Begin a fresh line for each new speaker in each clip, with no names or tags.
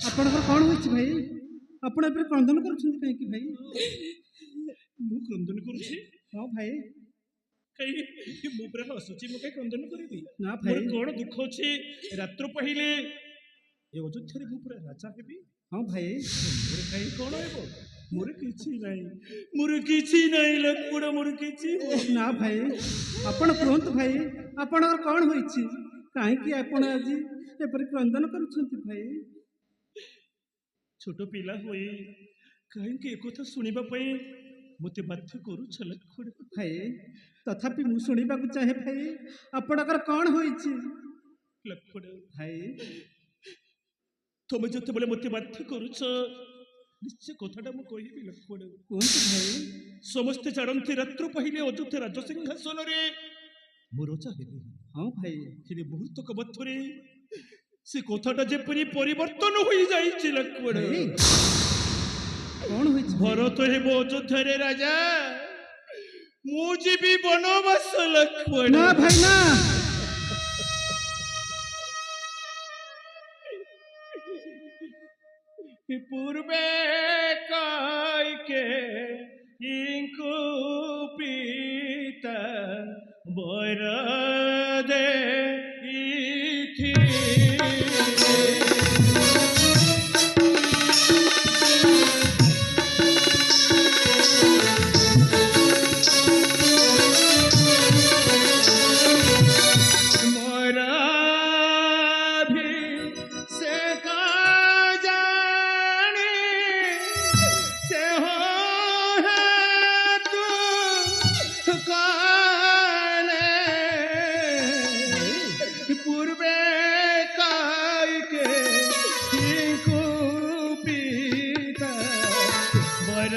ଆପଣଙ୍କର କ'ଣ ହୋଇଛି ଭାଇ? ଆପଣ ଏବେ କ୍ରନ୍ଦନ କରୁଛନ୍ତି କାହିଁକି ଭାଇ?
ମୁଁ କ୍ରନ୍ଦନ କରୁଛି?
ହଁ ଭାଇ।
କାହିଁ ମୁଁ ପୁରା ହସୁଛି, ମୁଁ କାହିଁ କ୍ରନ୍ଦନ କରିବି?
ନା
ମୋର
ଭାଇ।
କ'ଣ ଦୁଃଖ ଅଛି? ରାତ୍ର ପାହିଲେ ଏ ଅଯୋଧ୍ୟାରେ ମୁଁ ପୁରା ରାଜା ହେବି।
ହଁ ଭାଇ।
ମୋର କାହିଁ କ'ଣ ହେବ? ମୋର କିଛି ନାହିଁ, ମୋର କିଛି ନାହିଁ ଲକ୍ଷ୍ମଣ, ମୋର କିଛି
ନା ଭାଇ, ଆପଣ କୁହନ୍ତୁ ଭାଇ, ଆପଣଙ୍କର କ'ଣ ହୋଇଛି? କାହିଁକି ଆପଣ ଆଜି ଏପରି କ୍ରନ୍ଦନ କରୁଛନ୍ତି ଭାଇ?
ଛୋଟ ପିଲା ହୋଇ କାହିଁକି ଏକଥା ଶୁଣିବା ପାଇଁ ମୋତେ ବାଧ୍ୟ କରୁଛ ଲକ୍ଷ୍ମଣ?
ଭାଇ ତଥାପି ମୁଁ ଶୁଣିବାକୁ ଚାହେଁ ଭାଇ, ଆପଣଙ୍କର କ'ଣ ହୋଇଛି?
ଲକ୍ଷ୍ମଣ
ଭାଇ
ତମେ ଯେତେବେଳେ ମୋତେ ବାଧ୍ୟ କରୁଛ, ନିଶ୍ଚୟ କଥାଟା ମୁଁ କହିବି ଲକ୍ଷ୍ମଣ।
କୁହନ୍ତୁ ଭାଇ।
ସମସ୍ତେ ଜାଣନ୍ତି ରାତ୍ର ପାହିଲେ ଅଯୋଧ୍ୟା ରାଜସିଂହାସନରେ ମୁଁ ରଜା ହେବି।
ହଁ ଭାଇ।
କିନ୍ତୁ ମୁହୂର୍ତ୍ତକ ମଧ୍ୟରେ ସେ କଥାଟା ଯେପରି ପରିବର୍ତ୍ତନ ହୋଇଯାଇଛି ଲକ୍ଷ୍ମଣ।
କ'ଣ ହୋଇଛି?
ଭରତ ହେବ ଅଯୋଧ୍ୟାରେ ରାଜା, ମୁଁ ଯିବି ବନବାସ ଲକ୍ଷ୍ମଣ।
ନା ଭାଇ ନା।
ପୂର୍ବେ କୈକେୟୀଙ୍କୁ ପିତା ବର ଦେଇଥିଲେ। पूर्वे कैकेयीଙ୍କୁ ପିତା ବର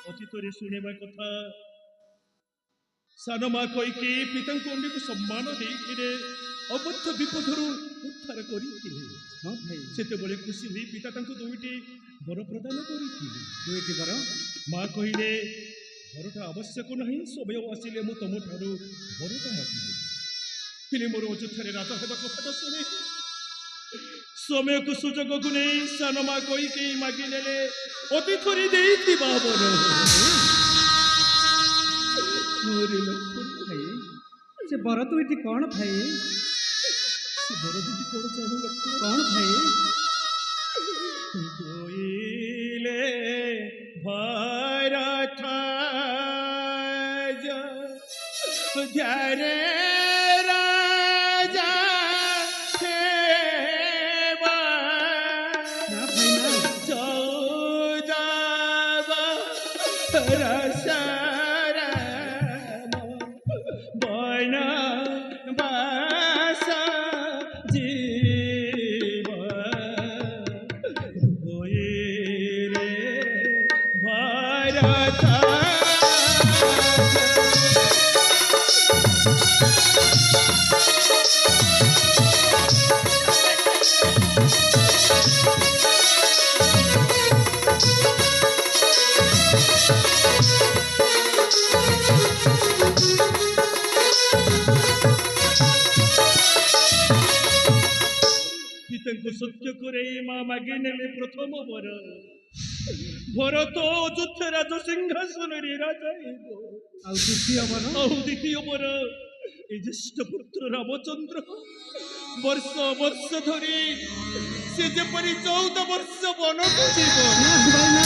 ଅତୀତରେ ଶୁଣିବା କଥା, ସାନ ମା କୈକେୟୀ ପିତାଙ୍କୁ ଅନେକ ସମ୍ମାନ ଦେଇଥିଲେ, ଅବଧ୍ୟ ବିପଦରୁ ଉଦ୍ଧାର କରିଥିଲେ।
ହଁ ଭାଇ।
ସେତେବେଳେ ଖୁସି ହୋଇ ପିତା ତାଙ୍କୁ ଦୁଇଟି ବର ପ୍ରଦାନ କରିଥିଲେ।
ଦୁଇଟି ବର?
ମା କହିଲେ, ବରଟା ଆବଶ୍ୟକ ନାହିଁ, ସମୟ ଆସିଲେ ମୁଁ ତମଠାରୁ ବରଟା ମାଗିବି। ହେଲେ ମୋର ଅଯୋଧ୍ୟାରେ ରାଜା ହେବା କଥାଟା ଶୁଣି ସମୟକୁ ସୁଯୋଗକୁ ନେଇ ସାନ ମା କୈକେୟୀ ମାଗିନେଲେ ଅତୀତରେ ଦେଇଥିବା ବର।
ଭାଇ ସେ ବର ଦୁଇଟି କ'ଣ ଭାଇ?
ସେ ବର ଦୁଇଟି କ'ଣ ଜାଣୁ?
କ'ଣ ଭାଇ?
କହିଲେ ଭରତ ଧ୍ୟାରେ ରାଜା ହେବା।
ନା ଭାଇ ନା।
14 ବର୍ଷ ବନବାସ ଯିବ। ହୋଇରେ ଭରତ ପିତାଙ୍କୁ ସତ୍ୟ କରେଇ ମା ମାଗି ନେଲେ ପ୍ରଥମ ବର। ଭରତ ଅଯୋଧ୍ୟା ରାଜସିଂହାସନରେ ରାଜା ହେବ।
ଆଉ ଦ୍ୱିତୀୟ ବର?
ଆଉ ଦ୍ୱିତୀୟ ବର, ଏ ଜ୍ୟେଷ୍ଠ ପୁତ୍ର ରାମଚନ୍ଦ୍ର ବର୍ଷ ବର୍ଷ ଧରି ସେ ଯେପରି 14 ବର୍ଷ ବନକୁ ଯିବ।
ନା ଭାଇ ନା।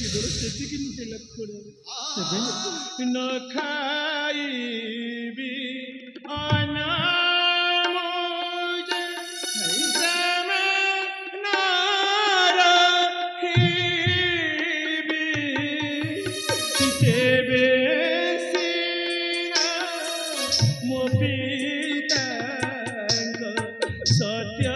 କେବଳ ସେତିକି ନୁହେଁ ଲକ୍ଷ୍ମଣ, ନ ଖାଇବି ଅନାମୁଜ ଶ୍ରମ ନ ରଖିବି, ତେବେ ସିନା ମୋ ପିତାଙ୍କ ସତ୍ୟ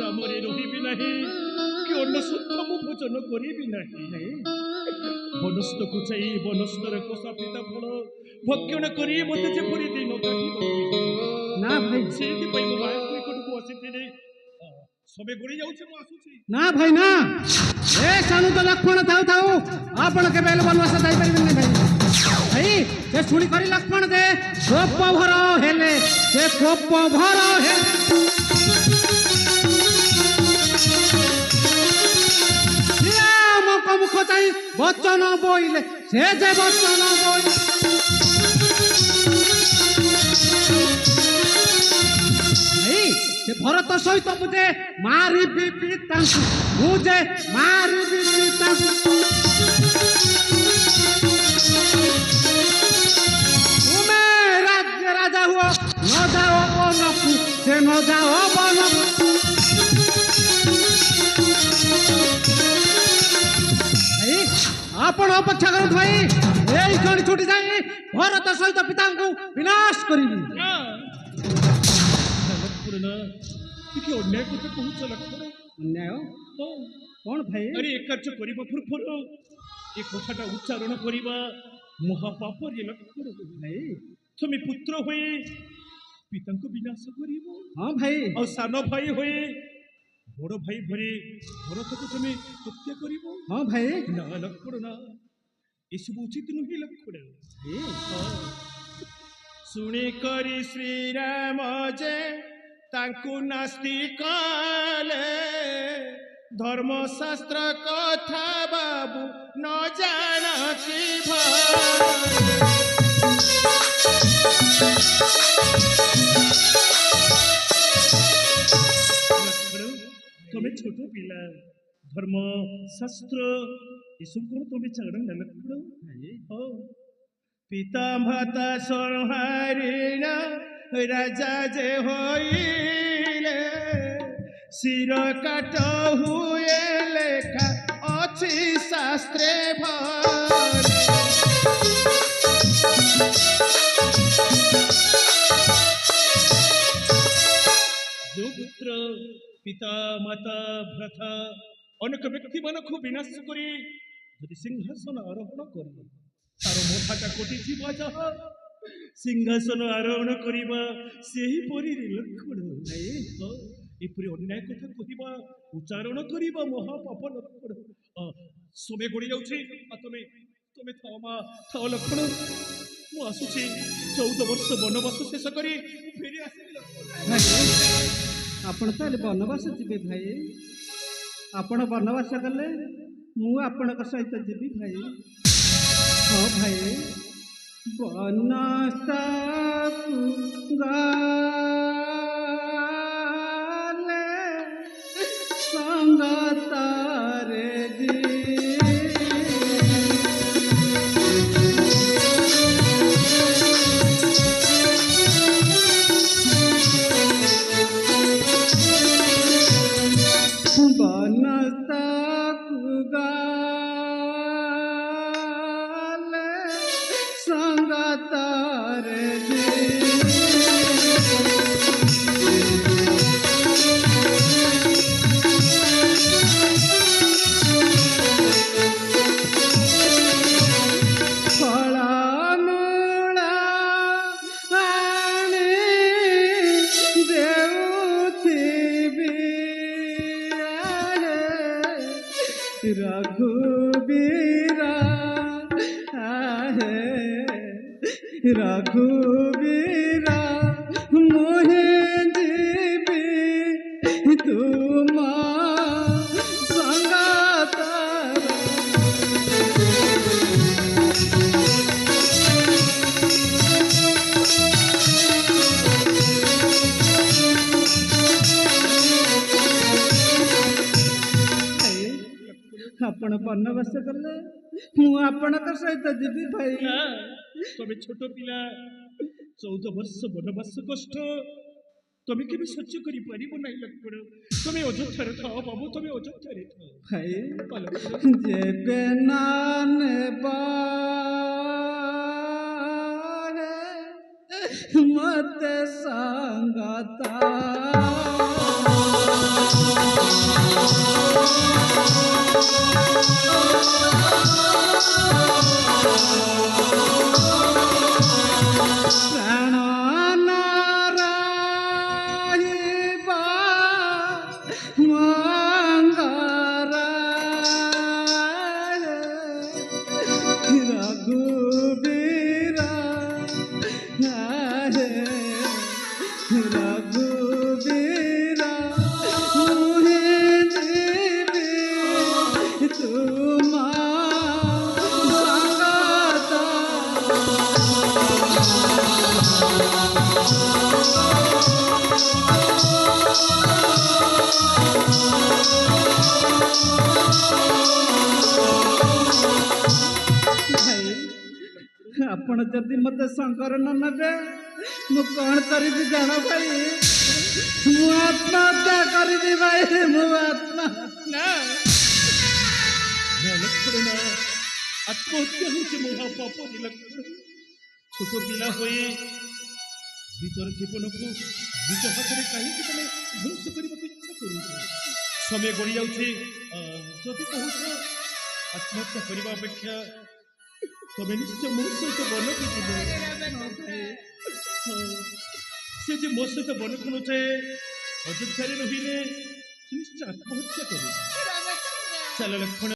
ଗ୍ରାମରେ ରହିବି ନାହିଁ କି ଅନ୍ନ ସତ୍ୟ ମୁଁ ଭୋଜନ କରିବି ନାହିଁ। ବନସ୍ତକୁ ଯାଇ ବନସ୍ତର କଷା ପିତା ଫଳ ଭକ୍ଷଣ କରି ମୋତେ ଯେପରି ଦିନ କାଟିବାକୁ
ନା ଭାଇ
ସେଇଥିପାଇଁ ମୁଁ ମାୟାଙ୍କ ନିକଟକୁ ଆସିଥିଲି। ସବେ ଗଡ଼ି ଯାଉଛି, ମୁଁ ଆସୁଛି।
ନା ଭାଇ ନା, ଏ ସାନୁ ତ ଲକ୍ଷ୍ମଣ ଥାଉ ଥାଉ ଆପଣ କେବେ ହେଲେ ବନବାସ ଯାଇପାରିବେନି ଭାଇ। ଭାଇ ସେ ଶୁଣି କରି ଲକ୍ଷ୍ମଣ ଦେ କୋପ ଭର ହେଲେ ସେ କୋପ ଭର ହେଲେ ଶ୍ରୀରାମଙ୍କ ମୁଖ ଚାହିଁ ବଚନ ବୋଇଲେ ସେ ଯେ ବଚନ ବୋଇଲେ ସେ ଭରତ ସହିତ ମୁଁ ଯେ ମାରିବି ପିତାଙ୍କୁ, ମୁଁ ଯେ ମାରିବି ପିତାଙ୍କୁ। ତୁମେ ରାଜ୍ୟ ରାଜା ହୁଅ, ନ ଯାଅ ବନକୁ, ସେ ନ ଯାଅ ବନକୁ। ଭାଇ ଆପଣ ଅପେକ୍ଷା କରନ୍ତୁ ଭାଇ, ଏଇ କ୍ଷଣି ଛୁଟି ଯାଇ ଭରତ ସହିତ ପିତାଙ୍କୁ ବିନାଶ କରିବି।
ଟିକେ ଅନ୍ୟାୟ କଥା କହୁଛ ଲକ୍ଷ୍ମଣ।
ଅନ୍ୟାୟ କଣ ଭାଇ?
ଆରେ ଏ କାର୍ଯ୍ୟ କରିବା ପୂର୍ବରୁ ଏ କଥାଟା ଉଚ୍ଚାରଣ କରିବା ମହାପାପରେ ଲକ୍ଷ୍ମଣ।
ଭାଇ
ତମେ ପୁତ୍ର ହୋଇ ପିତାଙ୍କୁ ବିନାଶ କରିବ।
ହଁ ଭାଇ।
ଆଉ ସାନ ଭାଇ ହୋଇ ବଡ଼ ଭାଇ ଭରି ଭରତକୁ ତମେ ହତ୍ୟା କରିବ।
ହଁ ଭାଇ।
ନା ଲକ୍ଷ୍ମଣ ନା, ଏସବୁ ଉଚିତ ନୁହେଁ ଲକ୍ଷ୍ମଣ। ଶୁଣି କରି ଶ୍ରୀରାମ ଯେ ତାଙ୍କୁ ନାସ୍ତି କଲେ, ଧର୍ମଶାସ୍ତ୍ର କଥା ବାବୁ ନ ଜାଣନ୍ତି ତମେ ଛୋଟ ପିଲା, ଧର୍ମ ଶାସ୍ତ୍ର ଏସବୁ କଣ ତମେ ଜାଣ ନା ଲକ୍ଷ୍ମଣ? ପିତା ମାତା ସଂହାରିଣ ରାଜା ଯେ ହୋଇଲେ, ଶିର କାଟ ହୁଏ ଲେଖା ଅଛି ଶାସ୍ତ୍ରେ ଭରି। ଯୋଉ ପୁତ୍ର ପିତା ମାତା ଭ୍ରାତା ଅନେକ ବ୍ୟକ୍ତିମାନଙ୍କୁ ବିନାଶ କରି ଯଦି ସିଂହାସନ ଆରୋହଣ କରିବ, ତାର ମଥାଟା କଟିଯିବ ଯାହା ସିଂହାସନ ଆରୋହଣ କରିବା ସେହିପରି ଲକ୍ଷ୍ମଣ। ଏପରି ଅନ୍ୟାୟ କଥା କହିବା, ଉଚ୍ଚାରଣ କରିବା ମହାପାପ ଲକ୍ଷ୍ମଣ। ସମୟ ଗଡ଼ି ଯାଉଛି, ତମେ ତମେ ଥାଅ ମା, ଥାଅ ଲକ୍ଷ୍ମଣ, ମୁଁ ଆସୁଛି। 14 ବର୍ଷ ବନବାସ ଶେଷ କରି ଫେରି ଆସିବି ଲକ୍ଷ୍ମଣ।
ଆପଣ ତାହେଲେ ବନବାସ ଯିବେ ଭାଇ? ଆପଣ ବନବାସ ଗଲେ ମୁଁ ଆପଣଙ୍କ ସହିତ ଯିବି ଭାଇ। ହଁ ଭାଇ, ବନସ୍ତାକୁ ଗଲେ ସଙ୍ଗତରେ বনস্তাকু গালে সঙ্গতরে रघुबीरा आहे रघुबीरा मोहे जीवी तुम संगत। ଆପଣ ବନବାସ ଗଲେ ମୁଁ ଆପଣଙ୍କ ସହିତ ଯିବି ଭାଇ।
ତମେ ଛୋଟ ପିଲା, 14 ବର୍ଷ ବନବାସ କଷ୍ଟ ତମେ କେବେ ସହ୍ୟ କରିପାରିବ ନାହିଁ ଲକ୍ଷ୍ମଣ। ତମେ ଅଯୋଧ୍ୟାରେ ଥାଅ ବାବୁ, ତମେ ଅଯୋଧ୍ୟାରେ ଥାଅ
ଭାଇ। ଯେବେ ନା ନେବା ମତେ ସଙ୍ଗତା ପ୍ରାଣ ନାରାୟବା ମଙ୍ଗରାୟ ରଘୁବୀର ହରେ ରଘୁବୀର ମୁହିଁ ଯିବି ତୁମ ସଙ୍ଗତ। ଭାଇ ଆପଣ ଯଦି ମତେ ସଙ୍ଗର ନ ନେବେ ମୁଁ କଣ କରିବି ଜାଣ ଭାଇ? ମୁଁ ଆତ୍ମହତ୍ୟା କରିବି ଭାଇ, ମୁଁ
ନା ନା ଲକ୍ଷ୍ମଣ ନା, ଆତ୍ମହତ୍ୟା ହେଉଛି ମହାପାପ ଲକ୍ଷ୍ମଣ। ଛୋଟ ପିଲା ହୋଇ ନିଜର ଜୀବନକୁ ନିଜ ହାତରେ କାହିଁକି ତମେ ଧ୍ୱଂସ କରିବାକୁ ଇଚ୍ଛା କରୁଛ? ସମୟ ଗଡ଼ି ଯାଉଛି। ଯଦି କହୁଛ ଆତ୍ମହତ୍ୟା କରିବା ଅପେକ୍ଷା ତମେ ନିଶ୍ଚୟ ମୋ ସହିତ ବନକୁ ଯିବ। ସେ ଯେ ମୋ ସହିତ ବନକୁ ନଯାଏ, ଅଯୋଧ୍ୟାରେ ରହିଲେ ନିଶ୍ଚୟ ଆତ୍ମହତ୍ୟା କରିବ। ଚାଲ ଲକ୍ଷ୍ମଣ।